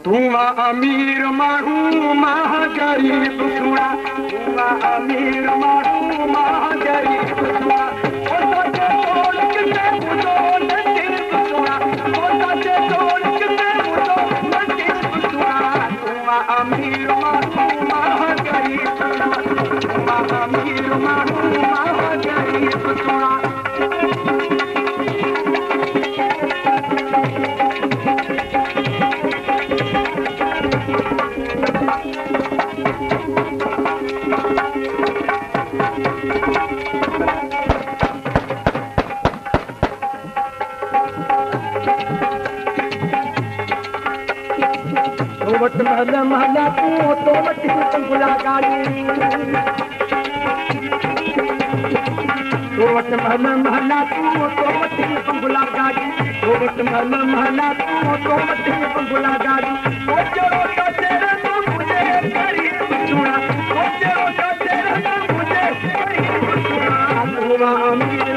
तूं अमीर माण्हू मां ग़रीब सुणा तूं अमीर माण्हू मां ग़रीब सुणा अमीर माण्हू मां ग़रीब सुणा अमीर माण्हू मां ग़रीब सुणा महला महला तू तो मटी पंगुला गाड़ी तो महला महला तू तो मटी पंगुला गाड़ी तो महला महला तू तो मटी पंगुला गाड़ी ओ चलो तो तेरे तो मुझे गरीब सुना ओ चलो तो तेरे तो मुझे गरीब सुना तू अमीर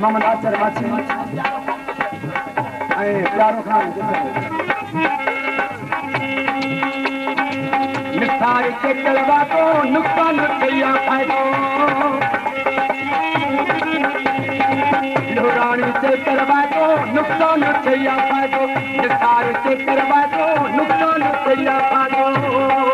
मोहम्मद आचर बाची प्यारो खान मिठाई के कलवा को नुकसान किया फायदो रानी से करवा को नुकसान किया फायदो मिठाई से करवा को नुकसान किया फायदो